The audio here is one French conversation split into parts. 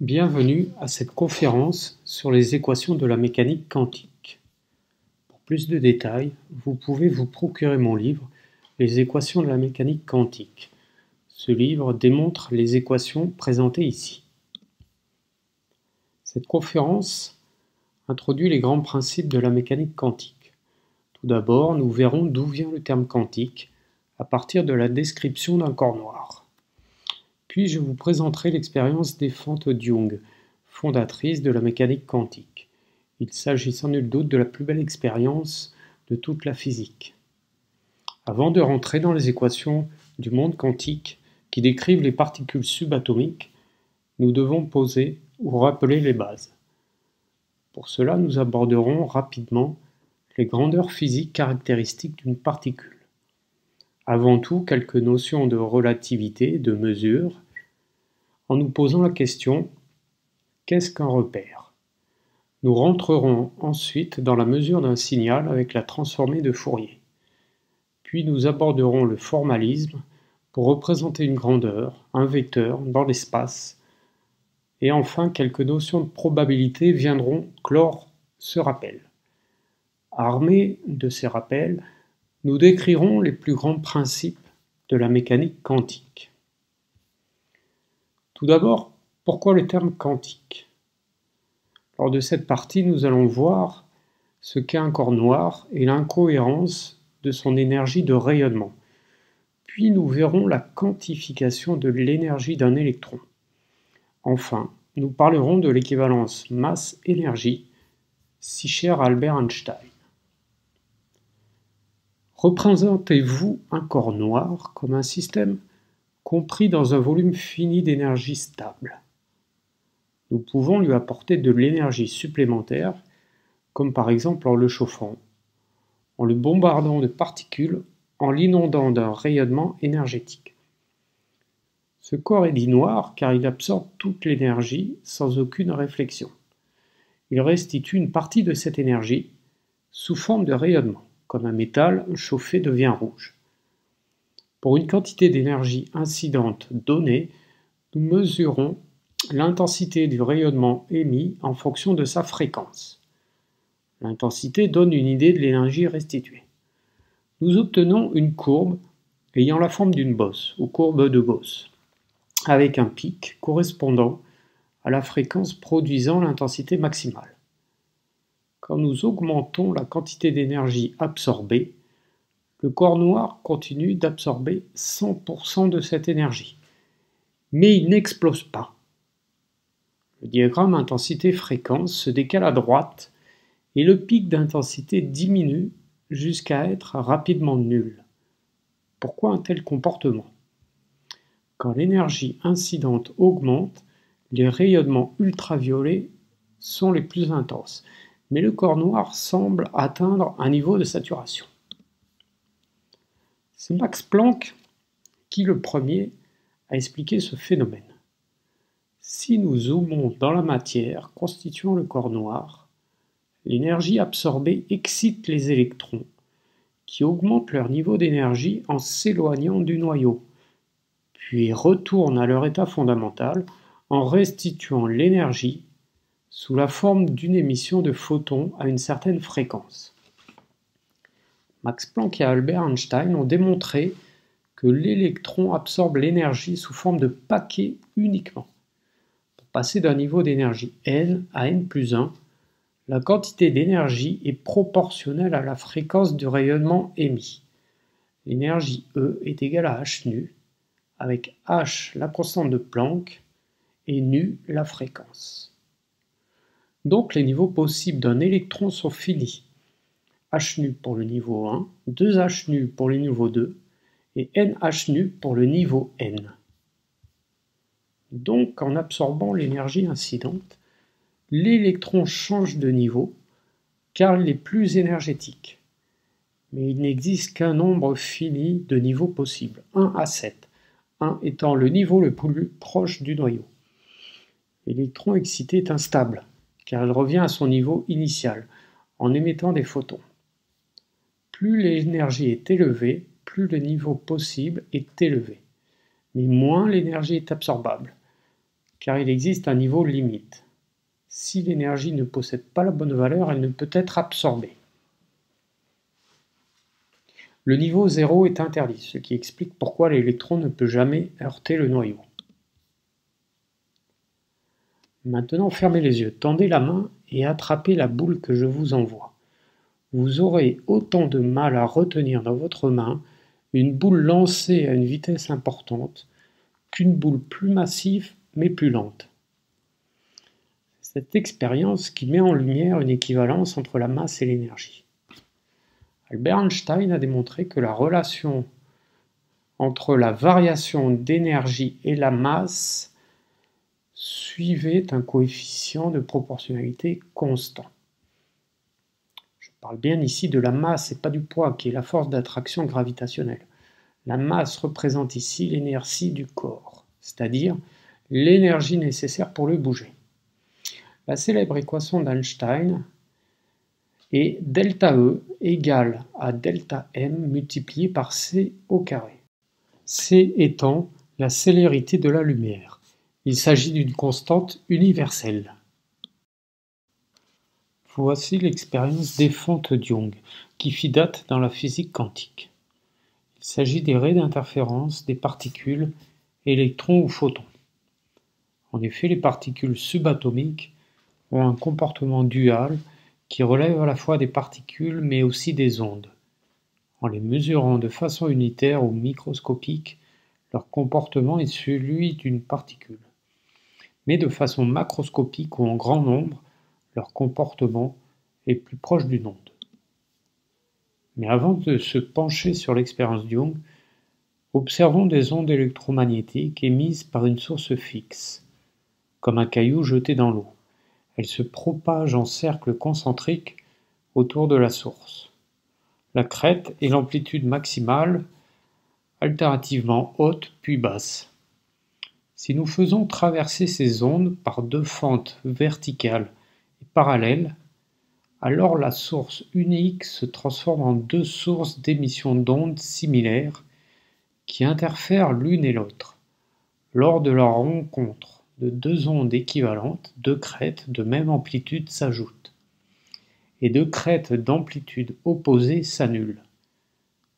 Bienvenue à cette conférence sur les équations de la mécanique quantique. Pour plus de détails, vous pouvez vous procurer mon livre « Les équations de la mécanique quantique ». Ce livre démontre les équations présentées ici. Cette conférence introduit les grands principes de la mécanique quantique. Tout d'abord, nous verrons d'où vient le terme quantique à partir de la description d'un corps noir. Puis je vous présenterai l'expérience des fentes de Young, fondatrice de la mécanique quantique. Il s'agit sans nul doute de la plus belle expérience de toute la physique. Avant de rentrer dans les équations du monde quantique qui décrivent les particules subatomiques, nous devons poser ou rappeler les bases. Pour cela, nous aborderons rapidement les grandeurs physiques caractéristiques d'une particule. Avant tout, quelques notions de relativité, de mesure, en nous posant la question « qu'est-ce qu'un repère ?» Nous rentrerons ensuite dans la mesure d'un signal avec la transformée de Fourier. Puis nous aborderons le formalisme pour représenter une grandeur, un vecteur, dans l'espace. Et enfin, quelques notions de probabilité viendront clore ce rappel. Armés de ces rappels, nous décrirons les plus grands principes de la mécanique quantique. Tout d'abord, pourquoi le terme quantique? Lors de cette partie, nous allons voir ce qu'est un corps noir et l'incohérence de son énergie de rayonnement. Puis nous verrons la quantification de l'énergie d'un électron. Enfin, nous parlerons de l'équivalence masse-énergie, si chère à Albert Einstein. Représentez-vous un corps noir comme un système compris dans un volume fini d'énergie stable. Nous pouvons lui apporter de l'énergie supplémentaire, comme par exemple en le chauffant, en le bombardant de particules, en l'inondant d'un rayonnement énergétique. Ce corps est dit noir car il absorbe toute l'énergie sans aucune réflexion. Il restitue une partie de cette énergie sous forme de rayonnement. Comme un métal chauffé devient rouge. Pour une quantité d'énergie incidente donnée, nous mesurons l'intensité du rayonnement émis en fonction de sa fréquence. L'intensité donne une idée de l'énergie restituée. Nous obtenons une courbe ayant la forme d'une bosse, ou courbe de Gauss, avec un pic correspondant à la fréquence produisant l'intensité maximale. Quand nous augmentons la quantité d'énergie absorbée, le corps noir continue d'absorber 100% de cette énergie. Mais il n'explose pas. Le diagramme intensité-fréquence se décale à droite et le pic d'intensité diminue jusqu'à être rapidement nul. Pourquoi un tel comportement? Quand l'énergie incidente augmente, les rayonnements ultraviolets sont les plus intenses. Mais le corps noir semble atteindre un niveau de saturation. C'est Max Planck qui, le premier, a expliqué ce phénomène. Si nous zoomons dans la matière constituant le corps noir, l'énergie absorbée excite les électrons, qui augmentent leur niveau d'énergie en s'éloignant du noyau, puis retournent à leur état fondamental en restituant l'énergie sous la forme d'une émission de photons à une certaine fréquence. Max Planck et Albert Einstein ont démontré que l'électron absorbe l'énergie sous forme de paquets uniquement. Pour passer d'un niveau d'énergie n à n plus 1, la quantité d'énergie est proportionnelle à la fréquence du rayonnement émis. L'énergie E est égale à h nu, avec h la constante de Planck et nu la fréquence. Donc les niveaux possibles d'un électron sont finis. H nu pour le niveau 1, 2H nu pour le niveau 2 et NH nu pour le niveau n. Donc en absorbant l'énergie incidente, l'électron change de niveau car il est plus énergétique. Mais il n'existe qu'un nombre fini de niveaux possibles, 1 à 7, 1 étant le niveau le plus proche du noyau. L'électron excité est instable, car il revient à son niveau initial, en émettant des photons. Plus l'énergie est élevée, plus le niveau possible est élevé, mais moins l'énergie est absorbable, car il existe un niveau limite. Si l'énergie ne possède pas la bonne valeur, elle ne peut être absorbée. Le niveau 0 est interdit, ce qui explique pourquoi l'électron ne peut jamais heurter le noyau. Maintenant, fermez les yeux, tendez la main et attrapez la boule que je vous envoie. Vous aurez autant de mal à retenir dans votre main une boule lancée à une vitesse importante qu'une boule plus massive mais plus lente. C'est cette expérience qui met en lumière une équivalence entre la masse et l'énergie. Albert Einstein a démontré que la relation entre la variation d'énergie et la masse suivait un coefficient de proportionnalité constant. Je parle bien ici de la masse et pas du poids, qui est la force d'attraction gravitationnelle. La masse représente ici l'inertie du corps, c'est-à-dire l'énergie nécessaire pour le bouger. La célèbre équation d'Einstein est ΔE égale à ΔM multiplié par c au carré. C étant la célérité de la lumière. Il s'agit d'une constante universelle. Voici l'expérience des fentes de Young, qui fit date dans la physique quantique. Il s'agit des raies d'interférence des particules, électrons ou photons. En effet, les particules subatomiques ont un comportement dual qui relève à la fois des particules mais aussi des ondes. En les mesurant de façon unitaire ou microscopique, leur comportement est celui d'une particule. Mais de façon macroscopique ou en grand nombre, leur comportement est plus proche d'une onde. Mais avant de se pencher sur l'expérience de Young, observons des ondes électromagnétiques émises par une source fixe, comme un caillou jeté dans l'eau. Elles se propagent en cercle concentrique autour de la source. La crête est l'amplitude maximale, alternativement haute puis basse. Si nous faisons traverser ces ondes par deux fentes verticales et parallèles, alors la source unique se transforme en deux sources d'émission d'ondes similaires qui interfèrent l'une et l'autre. Lors de leur rencontre de deux ondes équivalentes, deux crêtes de même amplitude s'ajoutent, et deux crêtes d'amplitude opposée s'annulent.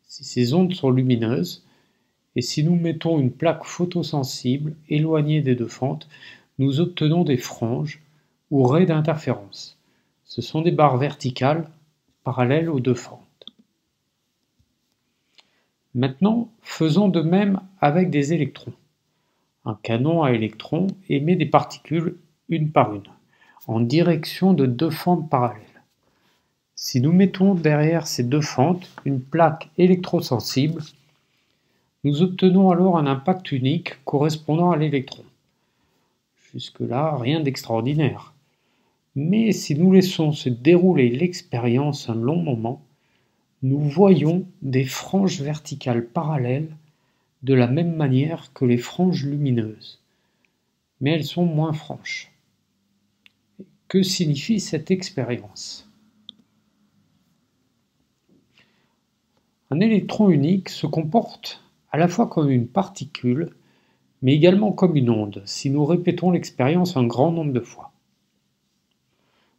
Si ces ondes sont lumineuses, et si nous mettons une plaque photosensible éloignée des deux fentes, nous obtenons des franges ou raies d'interférence. Ce sont des barres verticales parallèles aux deux fentes. Maintenant, faisons de même avec des électrons. Un canon à électrons émet des particules une par une, en direction de deux fentes parallèles. Si nous mettons derrière ces deux fentes une plaque électrosensible, nous obtenons alors un impact unique correspondant à l'électron. Jusque-là, rien d'extraordinaire. Mais si nous laissons se dérouler l'expérience un long moment, nous voyons des franges verticales parallèles de la même manière que les franges lumineuses. Mais elles sont moins franches. Que signifie cette expérience ? Un électron unique se comporte à la fois comme une particule, mais également comme une onde, si nous répétons l'expérience un grand nombre de fois.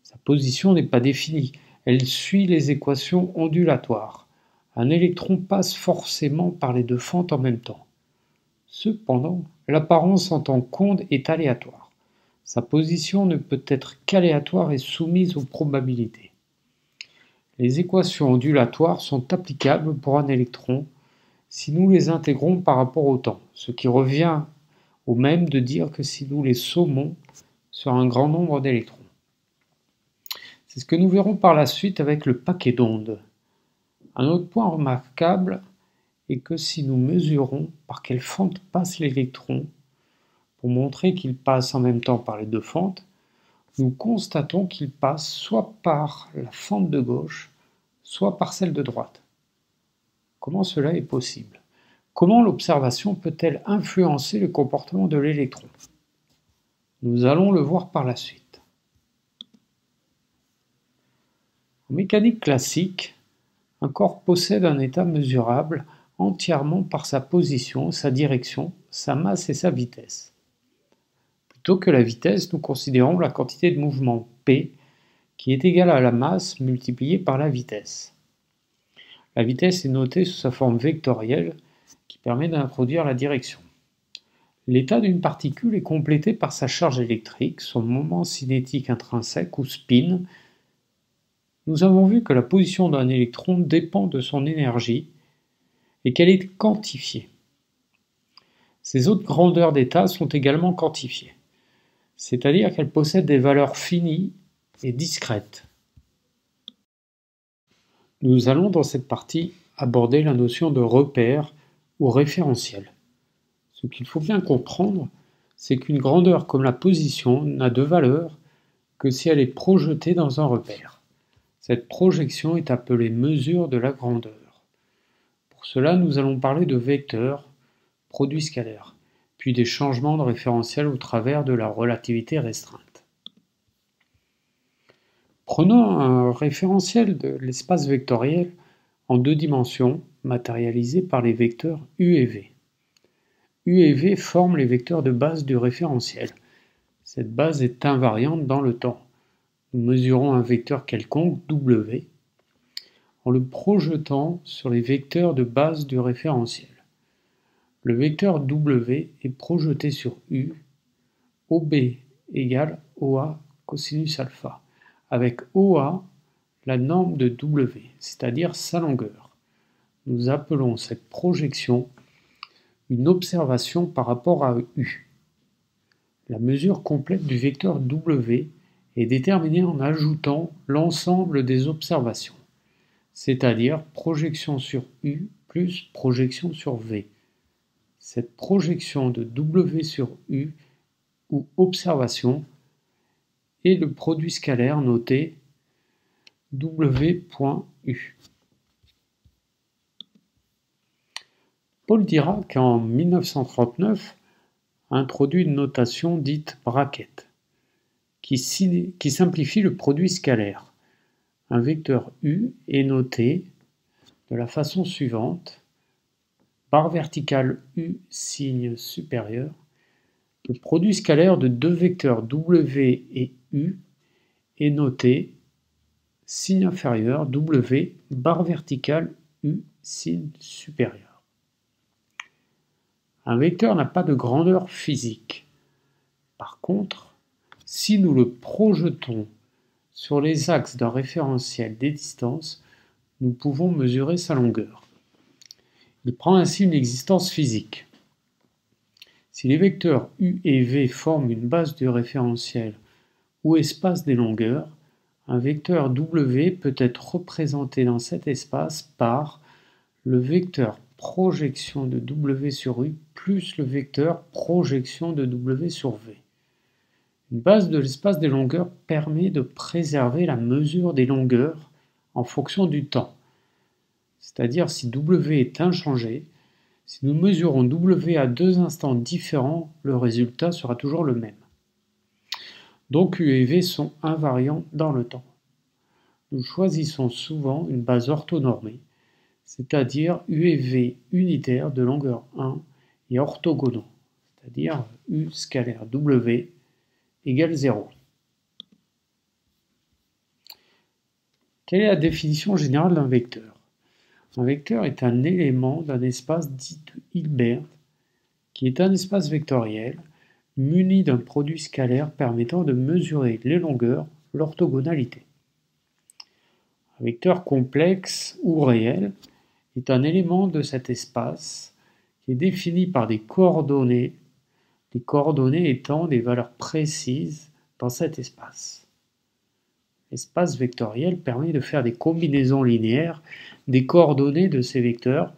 Sa position n'est pas définie, elle suit les équations ondulatoires. Un électron passe forcément par les deux fentes en même temps. Cependant, l'apparence en tant qu'onde est aléatoire. Sa position ne peut être qu'aléatoire et soumise aux probabilités. Les équations ondulatoires sont applicables pour un électron si nous les intégrons par rapport au temps, ce qui revient au même de dire que si nous les sommons sur un grand nombre d'électrons. C'est ce que nous verrons par la suite avec le paquet d'ondes. Un autre point remarquable est que si nous mesurons par quelle fente passe l'électron, pour montrer qu'il passe en même temps par les deux fentes, nous constatons qu'il passe soit par la fente de gauche, soit par celle de droite. Comment cela est possible ? Comment l'observation peut-elle influencer le comportement de l'électron ? Nous allons le voir par la suite. En mécanique classique, un corps possède un état mesurable entièrement par sa position, sa direction, sa masse et sa vitesse. Plutôt que la vitesse, nous considérons la quantité de mouvement P qui est égale à la masse multipliée par la vitesse. La vitesse est notée sous sa forme vectorielle qui permet d'introduire la direction. L'état d'une particule est complété par sa charge électrique, son moment cinétique intrinsèque ou spin. Nous avons vu que la position d'un électron dépend de son énergie et qu'elle est quantifiée. Ces autres grandeurs d'état sont également quantifiées, c'est-à-dire qu'elles possèdent des valeurs finies et discrètes. Nous allons dans cette partie aborder la notion de repère ou référentiel. Ce qu'il faut bien comprendre, c'est qu'une grandeur comme la position n'a de valeur que si elle est projetée dans un repère. Cette projection est appelée mesure de la grandeur. Pour cela, nous allons parler de vecteurs, produits scalaires, puis des changements de référentiel au travers de la relativité restreinte. Prenons un référentiel de l'espace vectoriel en 2 dimensions, matérialisé par les vecteurs U et V. U et V forment les vecteurs de base du référentiel. Cette base est invariante dans le temps. Nous mesurons un vecteur quelconque, W, en le projetant sur les vecteurs de base du référentiel. Le vecteur W est projeté sur U, OB égale OA cosinus alpha, avec OA la norme de W, c'est-à-dire sa longueur. Nous appelons cette projection une observation par rapport à U. La mesure complète du vecteur W est déterminée en ajoutant l'ensemble des observations, c'est-à-dire projection sur U plus projection sur V. Cette projection de W sur U ou observation est le produit scalaire noté W.U. Paul Dirac, en 1939, a introduit une notation dite bracket, qui simplifie le produit scalaire. Un vecteur U est noté de la façon suivante: barre verticale U signe supérieur. Le produit scalaire de 2 vecteurs W et U est noté signe inférieur W barre verticale U signe supérieur. Un vecteur n'a pas de grandeur physique. Par contre, si nous le projetons sur les axes d'un référentiel des distances, nous pouvons mesurer sa longueur. Il prend ainsi une existence physique. Si les vecteurs U et V forment une base du référentiel ou espace des longueurs, un vecteur W peut être représenté dans cet espace par le vecteur projection de W sur U plus le vecteur projection de W sur V. Une base de l'espace des longueurs permet de préserver la mesure des longueurs en fonction du temps. C'est-à-dire si W est inchangé, si nous mesurons W à 2 instants différents, le résultat sera toujours le même. Donc U et V sont invariants dans le temps. Nous choisissons souvent une base orthonormée, c'est-à-dire U et V unitaires de longueur 1 et orthogonaux, c'est-à-dire U scalaire W égale 0. Quelle est la définition générale d'un vecteur? Un vecteur est un élément d'un espace dit de Hilbert, qui est un espace vectoriel muni d'un produit scalaire permettant de mesurer les longueurs, l'orthogonalité. Un vecteur complexe ou réel est un élément de cet espace qui est défini par des coordonnées, les coordonnées étant des valeurs précises dans cet espace. L'espace vectoriel permet de faire des combinaisons linéaires des coordonnées de ces vecteurs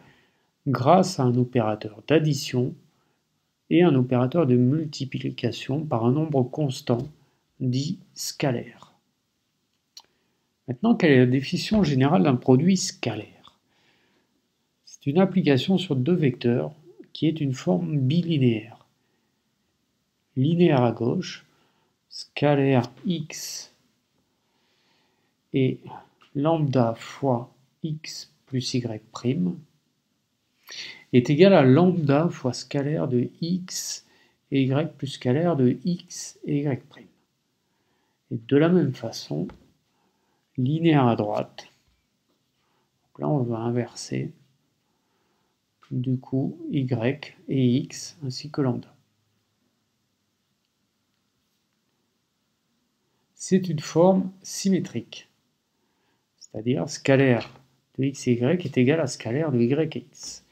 grâce à un opérateur d'addition et un opérateur de multiplication par un nombre constant dit scalaire. Maintenant, quelle est la définition générale d'un produit scalaire? C'est une application sur 2 vecteurs qui est une forme bilinéaire. Linéaire à gauche, scalaire x et lambda fois x plus y' est égal à lambda fois scalaire de x et y plus scalaire de x et y'. Et de la même façon, linéaire à droite, donc là on va inverser, du coup y et x ainsi que lambda. C'est une forme symétrique, c'est-à-dire scalaire de x et y est égal à scalaire de y et x.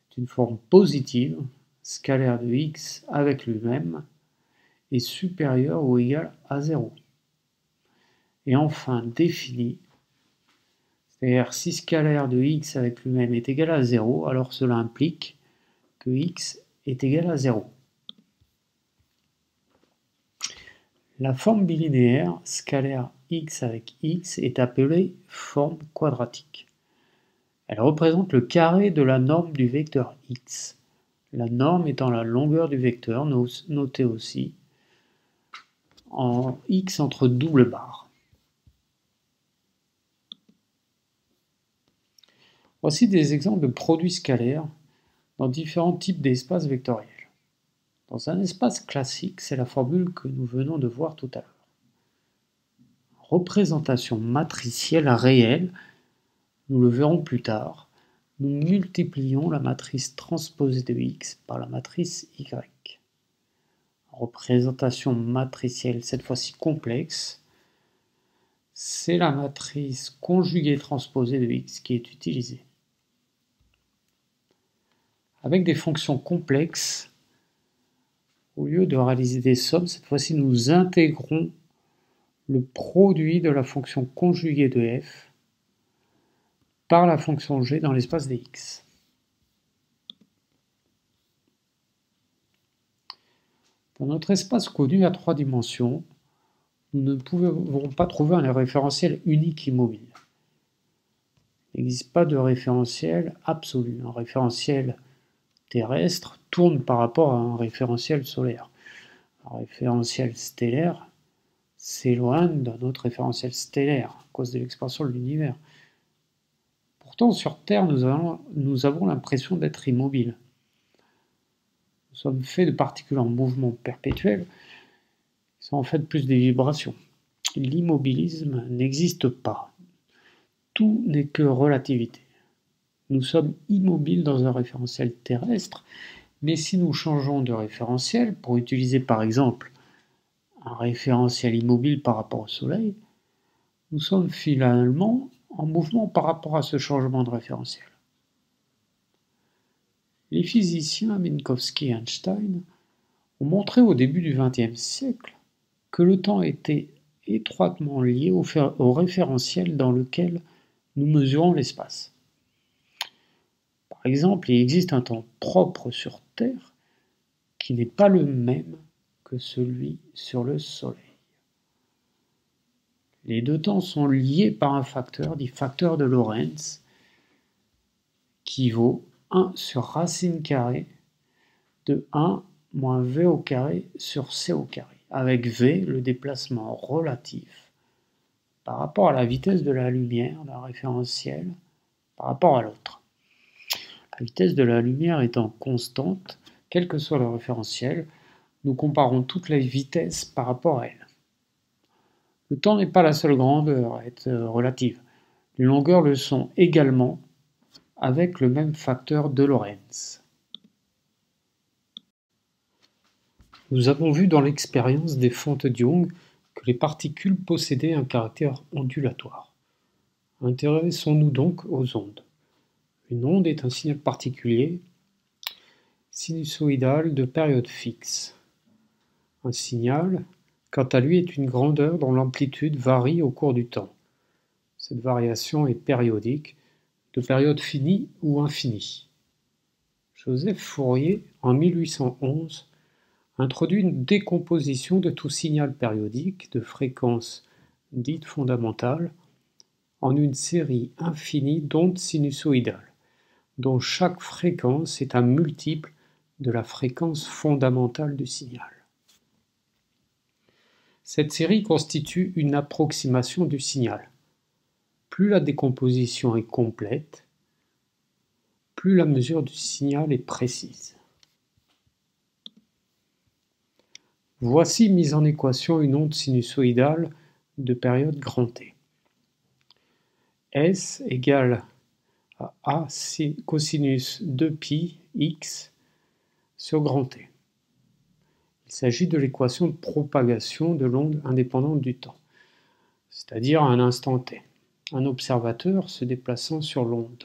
C'est une forme positive, scalaire de x avec lui-même est supérieur ou égal à 0. Et enfin définie, c'est-à-dire si scalaire de x avec lui-même est égal à 0, alors cela implique que x est égal à 0. La forme bilinéaire scalaire x avec x est appelée forme quadratique. Elle représente le carré de la norme du vecteur x, la norme étant la longueur du vecteur, notée aussi en x entre double barres. Voici des exemples de produits scalaires dans différents types d'espaces vectoriels. Dans un espace classique, c'est la formule que nous venons de voir tout à l'heure. Représentation matricielle réelle, nous le verrons plus tard, nous multiplions la matrice transposée de x par la matrice y. Représentation matricielle, cette fois-ci complexe, c'est la matrice conjuguée transposée de x qui est utilisée. Avec des fonctions complexes, au lieu de réaliser des sommes, cette fois-ci nous intégrons le produit de la fonction conjuguée de f par la fonction g dans l'espace des x. Dans notre espace connu à 3 dimensions, nous ne pouvons pas trouver un référentiel unique immobile. Il n'existe pas de référentiel absolu. Un référentiel terrestre tourne par rapport à un référentiel solaire. Un référentiel stellaire s'éloigne d'un autre référentiel stellaire à cause de l'expansion de l'univers. Pourtant, sur Terre, nous avons l'impression d'être immobiles. Nous sommes faits de particules en mouvement perpétuel, qui sont en fait plus des vibrations. L'immobilisme n'existe pas. Tout n'est que relativité. Nous sommes immobiles dans un référentiel terrestre, mais si nous changeons de référentiel pour utiliser par exemple un référentiel immobile par rapport au Soleil, nous sommes finalement en mouvement par rapport à ce changement de référentiel. Les physiciens Minkowski et Einstein ont montré au début du XXe siècle que le temps était étroitement lié au référentiel dans lequel nous mesurons l'espace. Par exemple, il existe un temps propre sur Terre qui n'est pas le même que celui sur le Soleil. Les deux temps sont liés par un facteur, dit facteur de Lorentz, qui vaut 1 sur racine carrée de 1 moins v au carré sur c au carré, avec v, le déplacement relatif, par rapport à la vitesse de la lumière d'un référentiel par rapport à l'autre. La vitesse de la lumière étant constante, quel que soit le référentiel, nous comparons toutes les vitesses par rapport à elle. Le temps n'est pas la seule grandeur à être relative. Les longueurs le sont également avec le même facteur de Lorentz. Nous avons vu dans l'expérience des fentes de Young que les particules possédaient un caractère ondulatoire. Intéressons-nous donc aux ondes. Une onde est un signal particulier, sinusoïdal de période fixe. Un signal, quant à lui, est une grandeur dont l'amplitude varie au cours du temps. Cette variation est périodique, de période finie ou infinie. Joseph Fourier, en 1811, introduit une décomposition de tout signal périodique de fréquences dites fondamentales en une série infinie d'ondes sinusoïdales, dont chaque fréquence est un multiple de la fréquence fondamentale du signal. Cette série constitue une approximation du signal. Plus la décomposition est complète, plus la mesure du signal est précise. Voici mise en équation une onde sinusoïdale de période grand T. S égale à A cosinus 2π x sur grand T. Il s'agit de l'équation de propagation de l'onde indépendante du temps, c'est-à-dire à un instant T, un observateur se déplaçant sur l'onde.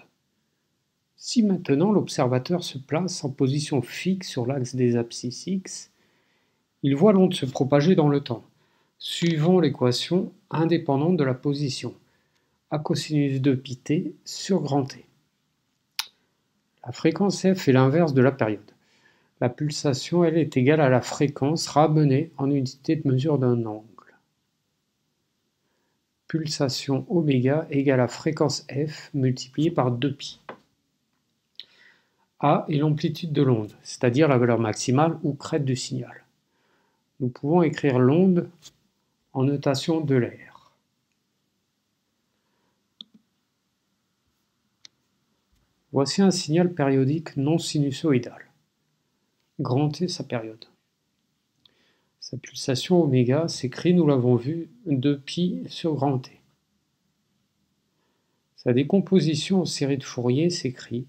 Si maintenant l'observateur se place en position fixe sur l'axe des abscisses x, il voit l'onde se propager dans le temps, suivant l'équation indépendante de la position, A cosinus 2πt sur grand T. La fréquence f est l'inverse de la période. La pulsation, elle, est égale à la fréquence ramenée en unité de mesure d'un angle. Pulsation oméga égale à fréquence f multipliée par 2π. A est l'amplitude de l'onde, c'est-à-dire la valeur maximale ou crête du signal. Nous pouvons écrire l'onde en notation d'Euler. Voici un signal périodique non sinusoïdal. Grand T, sa période. Sa pulsation oméga s'écrit, nous l'avons vu, 2π sur grand T. Sa décomposition en série de Fourier s'écrit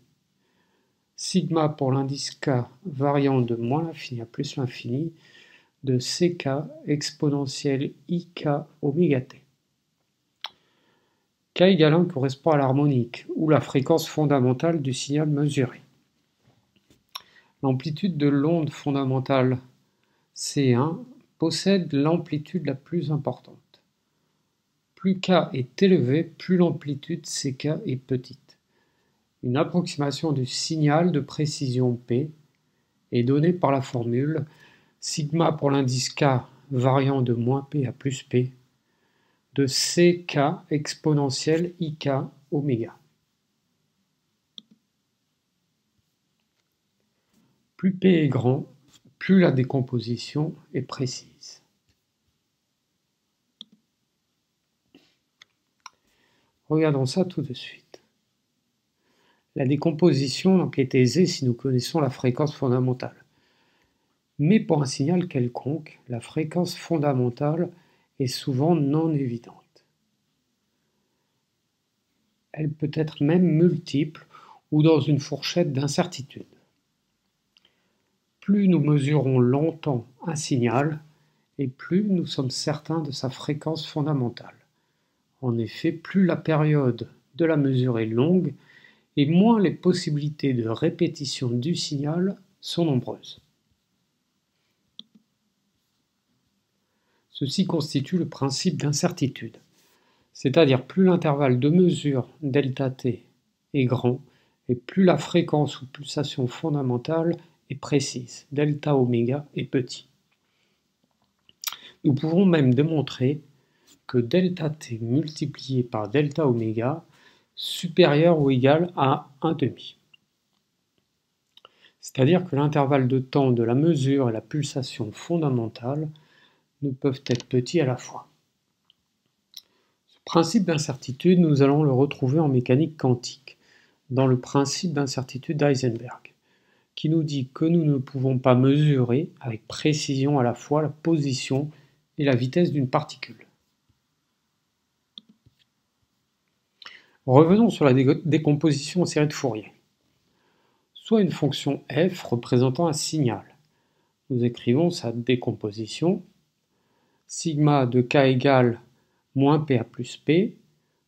sigma pour l'indice k variant de moins l'infini à plus l'infini de ck exponentielle ik oméga t. K égale 1 correspond à l'harmonique, ou la fréquence fondamentale du signal mesuré. L'amplitude de l'onde fondamentale C1 possède l'amplitude la plus importante. Plus K est élevé, plus l'amplitude CK est petite. Une approximation du signal de précision P est donnée par la formule sigma pour l'indice K variant de moins P à plus P de CK exponentielle IK oméga. Plus P est grand, plus la décomposition est précise. Regardons ça tout de suite. La décomposition donc, est aisée si nous connaissons la fréquence fondamentale. Mais pour un signal quelconque, la fréquence fondamentale est souvent non évidente. Elle peut être même multiple ou dans une fourchette d'incertitude. Plus nous mesurons longtemps un signal, et plus nous sommes certains de sa fréquence fondamentale. En effet, plus la période de la mesure est longue, et moins les possibilités de répétition du signal sont nombreuses. Ceci constitue le principe d'incertitude, c'est-à-dire plus l'intervalle de mesure ΔT est grand, et plus la fréquence ou pulsation fondamentale est précise, delta oméga est petit. Nous pouvons même démontrer que ΔT multiplié par delta oméga supérieur ou égal à 1,5. C'est-à-dire que l'intervalle de temps de la mesure et la pulsation fondamentale ne peuvent être petits à la fois. Ce principe d'incertitude, nous allons le retrouver en mécanique quantique, dans le principe d'incertitude d'Heisenberg, qui nous dit que nous ne pouvons pas mesurer avec précision à la fois la position et la vitesse d'une particule. Revenons sur la décomposition en série de Fourier. Soit une fonction f représentant un signal. Nous écrivons sa décomposition sigma de k égale moins p à plus p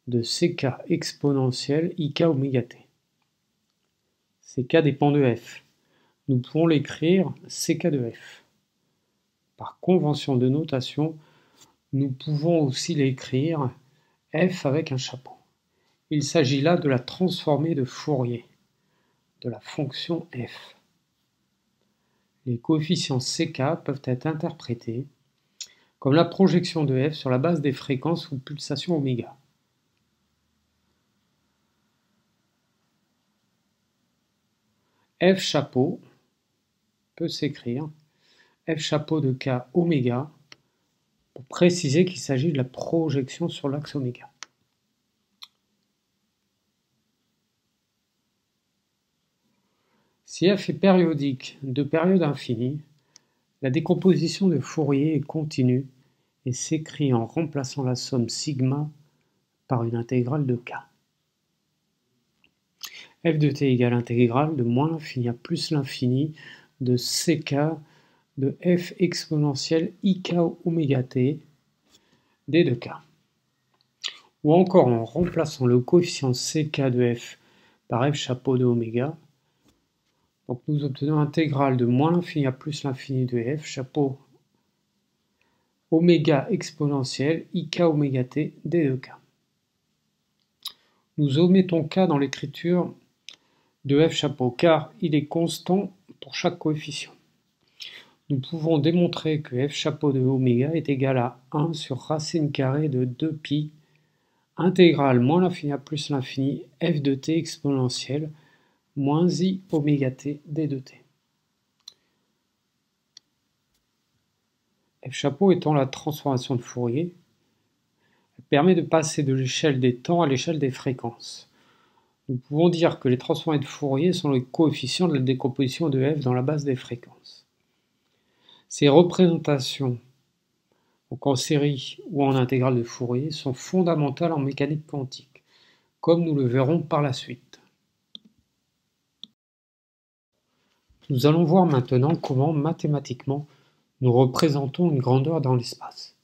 de ck exponentielle ik oméga t. Ck dépend de f. Nous pouvons l'écrire ck de f. Par convention de notation, nous pouvons aussi l'écrire f avec un chapeau. Il s'agit là de la transformée de Fourier, de la fonction f. Les coefficients ck peuvent être interprétés comme la projection de f sur la base des fréquences ou pulsations oméga. F chapeau peut s'écrire f chapeau de k oméga pour préciser qu'il s'agit de la projection sur l'axe oméga. Si f est périodique de période infinie, La décomposition de Fourier est continue et s'écrit en remplaçant la somme sigma par une intégrale de k. F de t égale intégrale de moins l'infini à plus l'infini de ck de f exponentielle ik oméga t d de k. Ou encore en remplaçant le coefficient ck de f par f chapeau de oméga. Donc nous obtenons intégrale de moins l'infini à plus l'infini de f chapeau oméga exponentielle ik oméga t d de k. Nous omettons k dans l'écriture de f chapeau car il est constant pour chaque coefficient. Nous pouvons démontrer que f chapeau de oméga est égal à 1 sur racine carrée de 2pi intégrale moins l'infini à plus l'infini f de t exponentielle moins i oméga t d de t. F chapeau étant la transformation de Fourier, elle permet de passer de l'échelle des temps à l'échelle des fréquences. Nous pouvons dire que les transformés de Fourier sont les coefficients de la décomposition de f dans la base des fréquences. Ces représentations, donc en série ou en intégrale de Fourier, sont fondamentales en mécanique quantique, comme nous le verrons par la suite. Nous allons voir maintenant comment, mathématiquement, nous représentons une grandeur dans l'espace.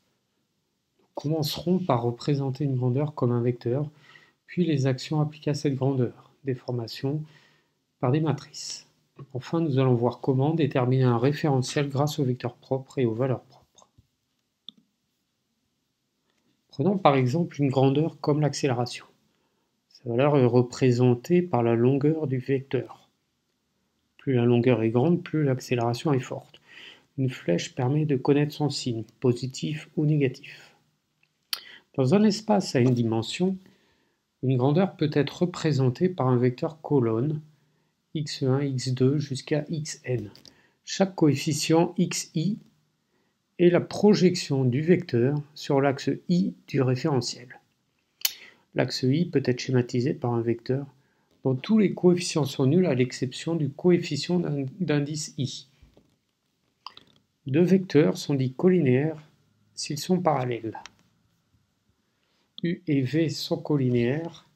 Nous commencerons par représenter une grandeur comme un vecteur, puis les actions appliquées à cette grandeur, déformation, par des matrices. Enfin, nous allons voir comment déterminer un référentiel grâce aux vecteurs propres et aux valeurs propres. Prenons par exemple une grandeur comme l'accélération. Sa valeur est représentée par la longueur du vecteur. Plus la longueur est grande, plus l'accélération est forte. Une flèche permet de connaître son signe, positif ou négatif. Dans un espace à une dimension, une grandeur peut être représentée par un vecteur colonne, x1, x2 jusqu'à xn. Chaque coefficient xi est la projection du vecteur sur l'axe i du référentiel. L'axe i peut être schématisé par un vecteur dont tous les coefficients sont nuls à l'exception du coefficient d'indice i. Deux vecteurs sont dits collinéaires s'ils sont parallèles. U et V sont collinéaires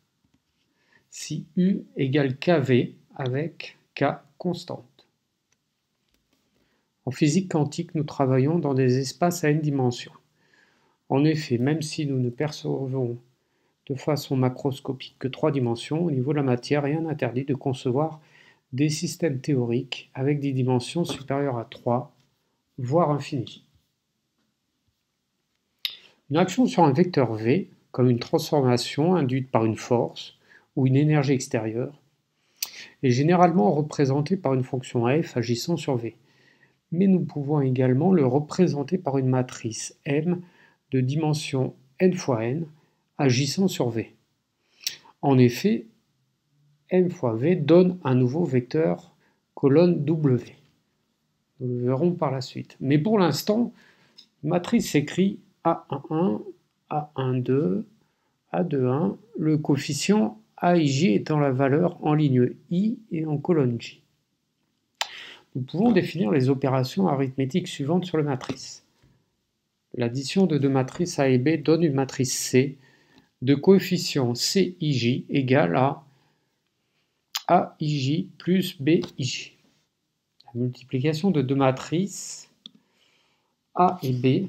si U égale kV avec K constante. En physique quantique, nous travaillons dans des espaces à une dimension. En effet, même si nous ne percevons de façon macroscopique que 3 dimensions, au niveau de la matière, rien n'interdit de concevoir des systèmes théoriques avec des dimensions supérieures à 3, voire infinies. Une action sur un vecteur V, comme une transformation induite par une force ou une énergie extérieure, est généralement représentée par une fonction f agissant sur V. Mais nous pouvons également le représenter par une matrice M de dimension n fois n agissant sur V. En effet, M fois V donne un nouveau vecteur colonne W. Nous le verrons par la suite. Mais pour l'instant, matrice s'écrit A11, A12, A21, le coefficient A et J étant la valeur en ligne I et en colonne J. Nous pouvons définir les opérations arithmétiques suivantes sur la matrice. L'addition de deux matrices A et B donne une matrice C de coefficient CIJ égale à AIJ plus BIJ. La multiplication de deux matrices A et B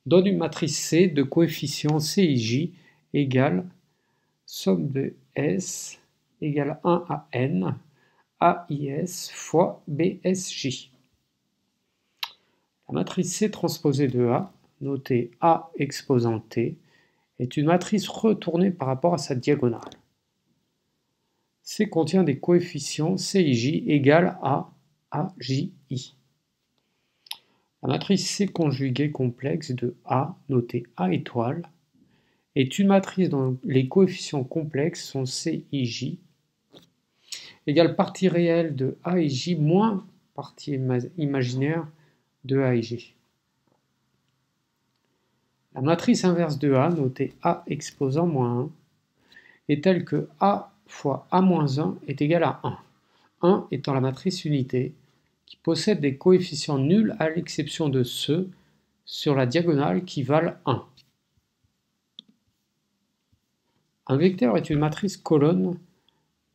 donne une matrice C de coefficient CIJ égale somme de S égale 1 à N AIS fois BSJ. La matrice C transposée de A, notée A exposant T, est une matrice retournée par rapport à sa diagonale. C contient des coefficients CIJ égale à AJI. La matrice C conjuguée complexe de A, notée A étoile, est une matrice dont les coefficients complexes sont CIJ égale partie réelle de A et J moins partie imaginaire de A et J. La matrice inverse de A, notée A exposant moins 1, est telle que A fois A moins 1 est égal à 1. 1 étant la matrice unité qui possèdent des coefficients nuls à l'exception de ceux sur la diagonale qui valent 1. Un vecteur est une matrice colonne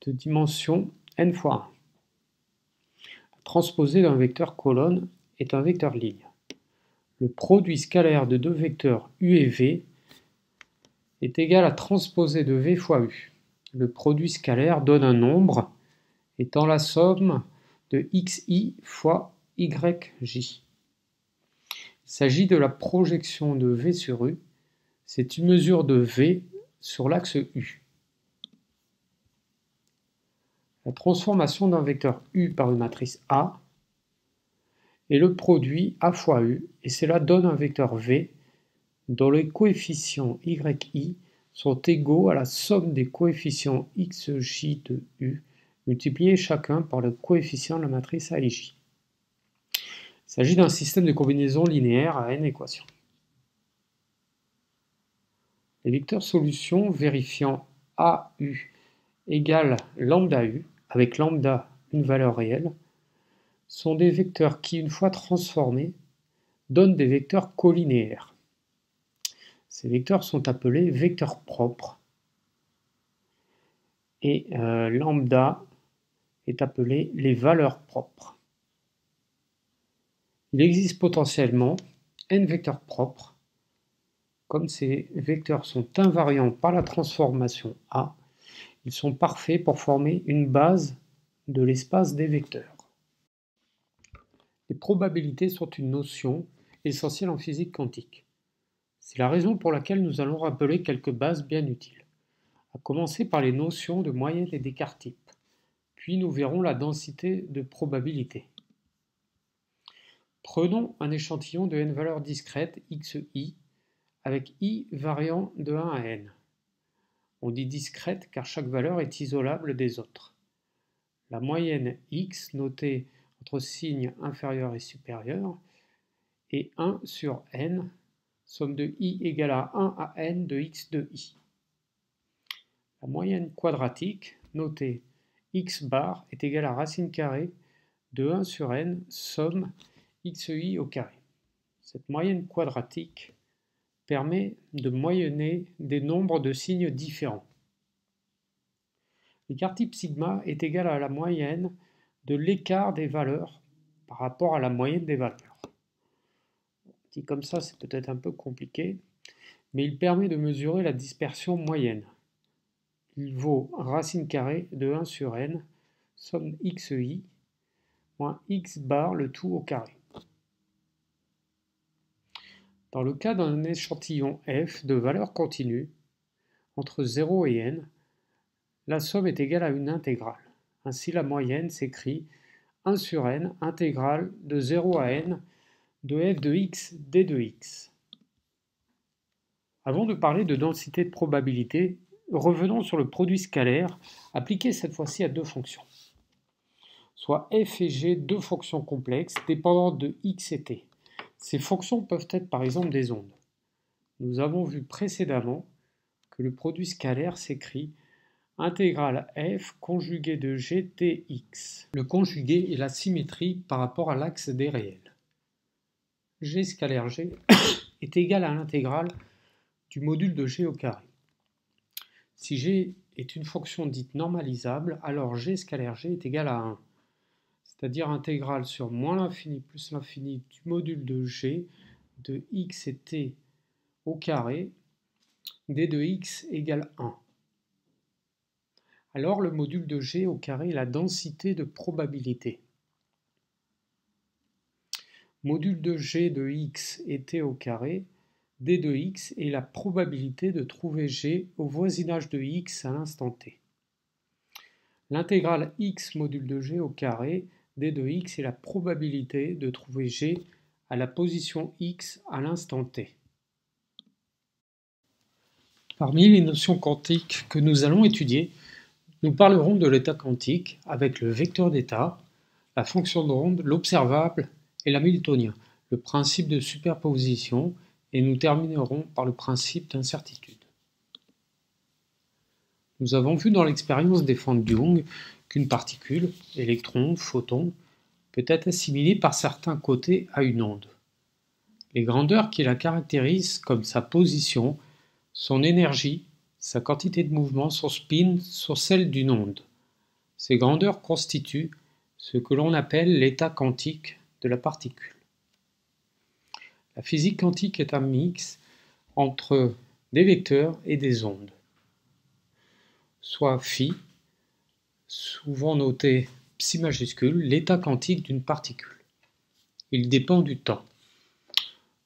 de dimension n fois 1. La transposée d'un vecteur colonne est un vecteur ligne. Le produit scalaire de deux vecteurs u et v est égal à transposée de v fois u. Le produit scalaire donne un nombre étant la somme de xi fois yj. Il s'agit de la projection de v sur u. C'est une mesure de v sur l'axe u. La transformation d'un vecteur u par une matrice A est le produit A fois u, et cela donne un vecteur v dont les coefficients yi sont égaux à la somme des coefficients xj de u multipliés chacun par le coefficient de la matrice AIJ. Il s'agit d'un système de combinaison linéaire à n équations. Les vecteurs solutions vérifiant AU égale lambda u, avec lambda une valeur réelle, sont des vecteurs qui, une fois transformés, donnent des vecteurs colinéaires. Ces vecteurs sont appelés vecteurs propres et lambda est appelé les valeurs propres. Il existe potentiellement n vecteurs propres. Comme ces vecteurs sont invariants par la transformation A, ils sont parfaits pour former une base de l'espace des vecteurs. Les probabilités sont une notion essentielle en physique quantique. C'est la raison pour laquelle nous allons rappeler quelques bases bien utiles, à commencer par les notions de moyenne et d'écart-type, puis nous verrons la densité de probabilité. Prenons un échantillon de n valeurs discrètes xi, avec i variant de 1 à n. On dit discrète car chaque valeur est isolable des autres. La moyenne x, notée entre signes inférieur et supérieur, est 1 sur n, somme de i égale à 1 à n de x de i. La moyenne quadratique, notée x bar, est égale à racine carrée de 1 sur n, somme xi au carré. Cette moyenne quadratique permet de moyenner des nombres de signes différents. L'écart-type sigma est égal à la moyenne de l'écart des valeurs par rapport à la moyenne des valeurs. Dit comme ça, c'est peut-être un peu compliqué, mais il permet de mesurer la dispersion moyenne. Il vaut racine carrée de 1 sur n, somme xi, moins x bar, le tout au carré. Dans le cas d'un échantillon f de valeurs continues, entre 0 et n, la somme est égale à une intégrale. Ainsi, la moyenne s'écrit 1 sur n, intégrale de 0 à n de f de x d de x. Avant de parler de densité de probabilité, revenons sur le produit scalaire, appliqué cette fois-ci à deux fonctions. Soit f et g, deux fonctions complexes dépendantes de x et t. Ces fonctions peuvent être par exemple des ondes. Nous avons vu précédemment que le produit scalaire s'écrit intégrale f conjuguée de gtx. Le conjugué est la symétrie par rapport à l'axe des réels. G scalaire g est égal à l'intégrale du module de g au carré. Si g est une fonction dite normalisable, alors g scalaire g est égal à 1. C'est-à-dire intégrale sur moins l'infini plus l'infini du module de g de x et t au carré d de x égale 1. Alors le module de g au carré est la densité de probabilité. Module de g de x et t au carré, d de x est la probabilité de trouver g au voisinage de x à l'instant t. L'intégrale x module de g au carré d de x est la probabilité de trouver g à la position x à l'instant t. Parmi les notions quantiques que nous allons étudier, nous parlerons de l'état quantique avec le vecteur d'état, la fonction d'onde, l'observable et l'hamiltonien, le principe de superposition, et nous terminerons par le principe d'incertitude. Nous avons vu dans l'expérience des fentes Young qu'une particule, électron, photon, peut être assimilée par certains côtés à une onde. Les grandeurs qui la caractérisent, comme sa position, son énergie, sa quantité de mouvement, son spin, sont celles d'une onde. Ces grandeurs constituent ce que l'on appelle l'état quantique de la particule. La physique quantique est un mix entre des vecteurs et des ondes, soit phi, souvent noté psi majuscule, l'état quantique d'une particule. Il dépend du temps.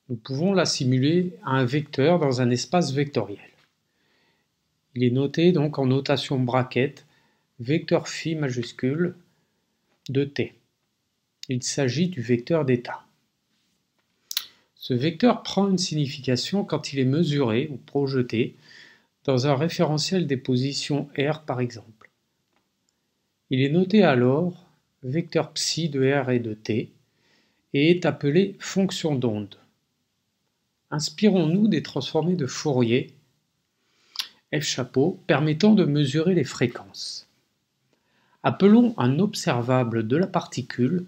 Nous pouvons l'assimiler à un vecteur dans un espace vectoriel. Il est noté donc en notation bracket vecteur phi majuscule de t. Il s'agit du vecteur d'état. Ce vecteur prend une signification quand il est mesuré ou projeté dans un référentiel des positions R par exemple. Il est noté alors vecteur psi de R et de t et est appelé fonction d'onde. Inspirons-nous des transformés de Fourier F chapeau permettant de mesurer les fréquences. Appelons un observable de la particule,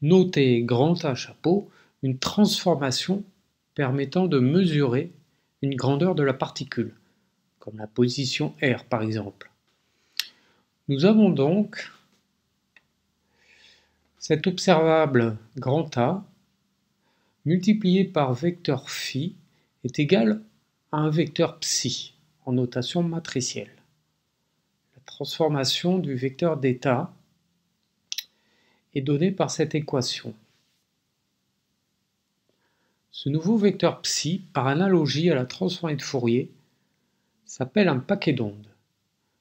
noté grand A chapeau, une transformation permettant de mesurer une grandeur de la particule, comme la position R par exemple. Nous avons donc cet observable grand A multiplié par vecteur phi est égal à un vecteur psi en notation matricielle. La transformation du vecteur d'état est donnée par cette équation. Ce nouveau vecteur psi, par analogie à la transformée de Fourier, s'appelle un paquet d'ondes.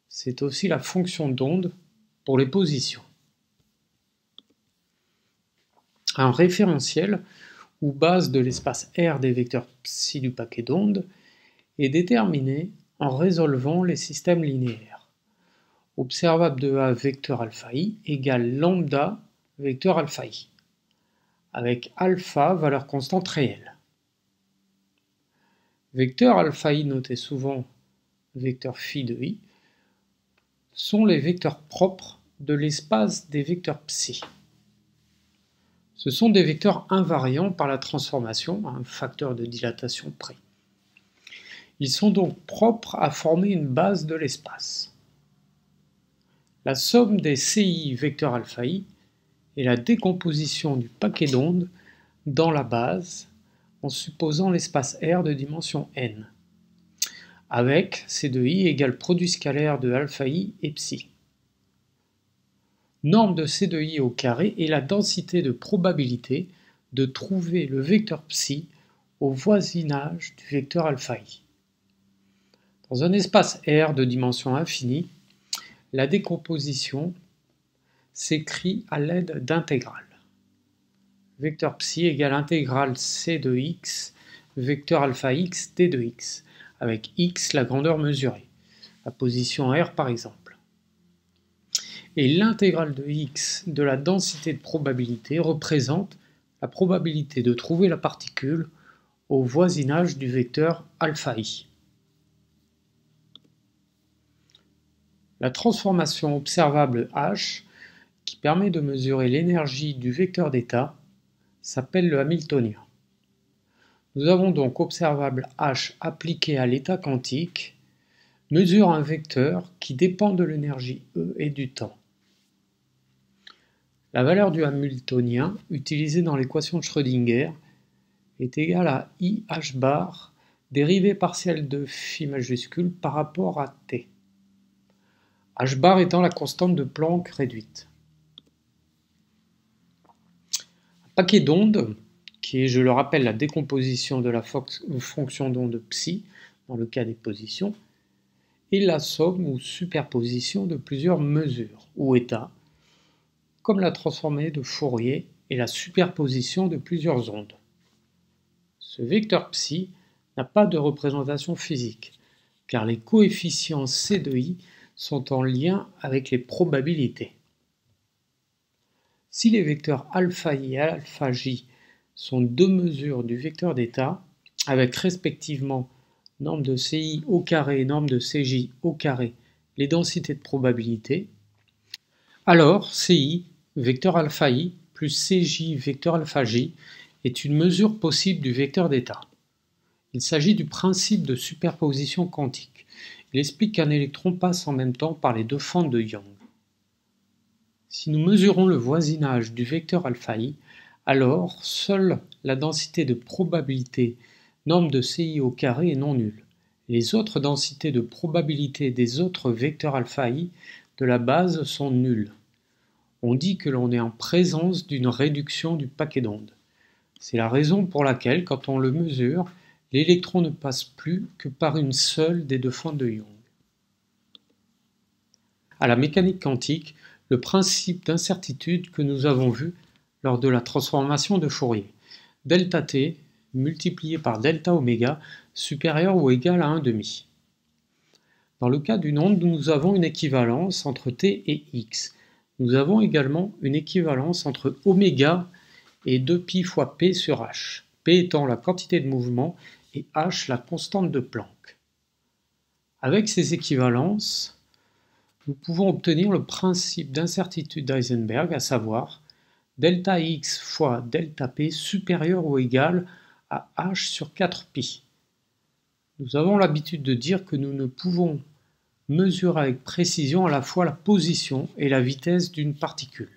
C'est aussi la fonction d'onde pour les positions. Un référentiel ou base de l'espace R des vecteurs psi du paquet d'ondes est déterminé en résolvant les systèmes linéaires. Observable de A vecteur alpha i égale lambda vecteur alpha i, avec alpha valeur constante réelle. Vecteur alpha i noté souvent vecteur phi de i sont les vecteurs propres de l'espace des vecteurs psi. Ce sont des vecteurs invariants par la transformation à un facteur de dilatation près. Ils sont donc propres à former une base de l'espace. La somme des CI vecteur alpha i est la décomposition du paquet d'ondes dans la base en supposant l'espace R de dimension n, avec C de i égale produit scalaire de alpha i et psi. Norme de C de i au carré est la densité de probabilité de trouver le vecteur psi au voisinage du vecteur alpha i. Dans un espace R de dimension infinie, la décomposition s'écrit à l'aide d'intégrales. Vecteur psi égale intégrale c de x, vecteur alpha x d de x, avec x la grandeur mesurée, la position R par exemple. Et l'intégrale de x de la densité de probabilité représente la probabilité de trouver la particule au voisinage du vecteur alpha i. La transformation observable H, qui permet de mesurer l'énergie du vecteur d'état, s'appelle le Hamiltonien. Nous avons donc observable H appliqué à l'état quantique, mesure un vecteur qui dépend de l'énergie E et du temps. La valeur du Hamiltonien, utilisée dans l'équation de Schrödinger, est égale à IH bar, dérivée partielle de phi majuscule par rapport à t. H bar étant la constante de Planck réduite. Un paquet d'ondes, qui est, je le rappelle, la décomposition de la fonction d'onde psi, dans le cas des positions, est la somme ou superposition de plusieurs mesures, ou états, comme la transformée de Fourier et la superposition de plusieurs ondes. Ce vecteur psi n'a pas de représentation physique, car les coefficients C de i sont en lien avec les probabilités. Si les vecteurs alpha i et alpha j sont deux mesures du vecteur d'état, avec respectivement norme de CI au carré et norme de CJ au carré, les densités de probabilité, alors CI, vecteur alpha i, plus CJ vecteur alpha j est une mesure possible du vecteur d'état. Il s'agit du principe de superposition quantique. Il explique qu'un électron passe en même temps par les deux fentes de Young. Si nous mesurons le voisinage du vecteur alpha i, alors seule la densité de probabilité norme de CI au carré est non nulle. Les autres densités de probabilité des autres vecteurs alpha i de la base sont nulles. On dit que l'on est en présence d'une réduction du paquet d'ondes. C'est la raison pour laquelle, quand on le mesure, l'électron ne passe plus que par une seule des deux fentes de Young. À la mécanique quantique, le principe d'incertitude que nous avons vu lors de la transformation de Fourier. Delta t multiplié par delta oméga supérieur ou égal à 1,5. Dans le cas d'une onde, nous avons une équivalence entre t et x. Nous avons également une équivalence entre oméga et 2π fois p sur h, p étant la quantité de mouvement et h la constante de Planck. Avec ces équivalences, nous pouvons obtenir le principe d'incertitude d'Heisenberg, à savoir delta x fois delta p supérieur ou égal à h sur 4π. Nous avons l'habitude de dire que nous ne pouvons mesurer avec précision à la fois la position et la vitesse d'une particule.